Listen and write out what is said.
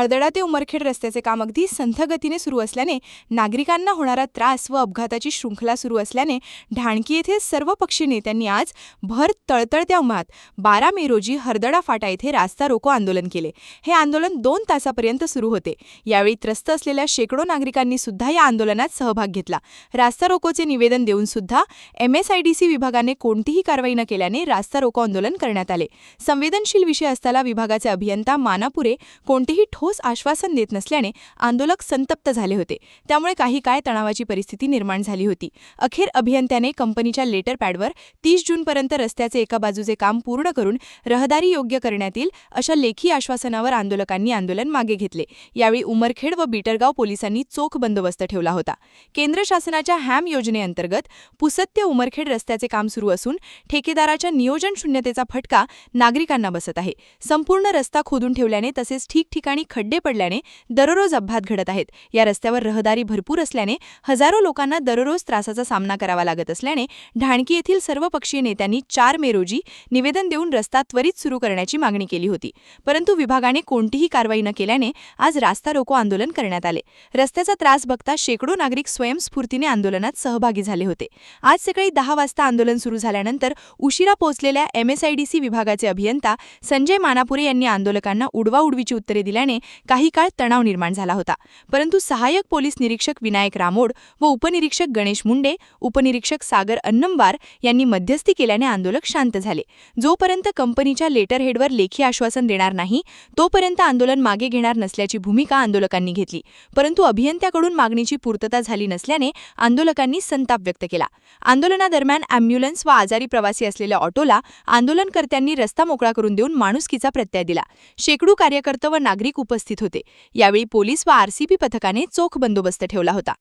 हळदडा ते उमरखेड रस्त्याचे काम अगदी संथ गतीने सुरू असल्याने नागरिकांना होणारा त्रास व अपघाताची शृंखला सुरू असल्याने ढाणकी येथे सर्वपक्षीय नेत्यांनी आज भर तळतळत्या उन्हात 12 मे रोजी हळदडा फाटा येथे रास्ता रोको आंदोलन केले। हे आंदोलन 2 तासापर्यंत सुरू होते। यावेळी त्रस्त असलेल्या शेकडो नागरिकांनी सुद्धा या आंदोलनात सहभाग घेतला। रास्ता रोकोचे निवेदन देऊन सुद्धा MSIDC विभागाने कोणतीही कारवाई न केल्याने रास्ता रोको आंदोलन करण्यात आले। संवेदनशील विषय असताना विभागाचे अभियंता मानापुरे कोणतेही ठोस आश्वासन देत नसल्याने आंदोलक संतप्त झाले होते। त्यामुळे काही काळ तणावाची परिस्थिती निर्माण झाली होती। अखेर अभियंत्याने कंपनीच्या लेटर पॅडवर 30 जूनपर्यंत रस्त्याचे एका बाजूचे काम पूर्ण करून रहदारी योग्य करण्यात येईल अशा लेखी आश्वासनावर आंदोलकांनी आंदोलन मागे घेतले। यावेळी उमरखेड व बिटरगाव पोलिसांनी चोख बंदोबस्त ठेवला होता। केंद्र शासनाच्या हॅम योजनेअंतर्गत पुसद ते उमरखेड रस्त्याचे काम सुरू असून ठेकेदाराच्या नियोजन शून्यतेचा फटका नागरिकांना बसत आहे। संपूर्ण रस्ता खोदून ठेवल्याने तसेच ठिकठिकाणी खड्डे पडल्याने दररोज अपघात घडत आहेत। या रस्त्यावर रहदारी भरपूर असल्याने हजारो लोकांना दररोज त्रासाचा सामना करावा लागत असल्याने ढाणकी येथील सर्वपक्षीय नेत्यांनी 4 मे रोजी निवेदन देऊन रस्ता त्वरित सुरू करण्याची मागणी केली होती। परंतु विभागाने कोणतीही कारवाई न केल्याने आज रास्ता रोको आंदोलन करण्यात आले। रस्त्याचा त्रास बघता शेकडो नागरिक स्वयंस्फूर्तीने आंदोलनात सहभागी झाले होते। आज सकाळी 10 वाजता आंदोलन सुरू झाल्यानंतर उशिरा पोहोचलेल्या MSIDC विभागाचे अभियंता संजय मानापुरे यांनी आंदोलकांना उडवाउडवीची उत्तरे दिल्याने काही काळ तणाव निर्माण झाला होता। परंतु सहाय्यक पोलीस निरीक्षक विनायक रामोड व उपनिरीक्षक गणेश मुंडे, उपनिरीक्षक सागर अन्नमवार यांनी मध्यस्थी केल्याने आंदोलक शांत झाले। जोपर्यंत कंपनीच्या लेटरहेडवर लेखी आश्वासन देणार नाही तोपर्यंत आंदोलन मागे घेणार नसल्याची भूमिका आंदोलकांनी घेतली। परंतु अभियंत्याकडून मागणीची पूर्तता झाली नसल्याने आंदोलकांनी संताप व्यक्त केला। आंदोलनादरम्यान अॅम्ब्युलन्स व आजारी प्रवासी असलेल्या ऑटोला आंदोलनकर्त्यांनी रस्ता मोकळा करून देऊन माणुसकीचा प्रत्यय दिला। शेकडो कार्यकर्ते व नागरिक उपस्थित होते। यावेळी पोलीस व RCP पथकाने चोख बंदोबस्त ठेवला होता।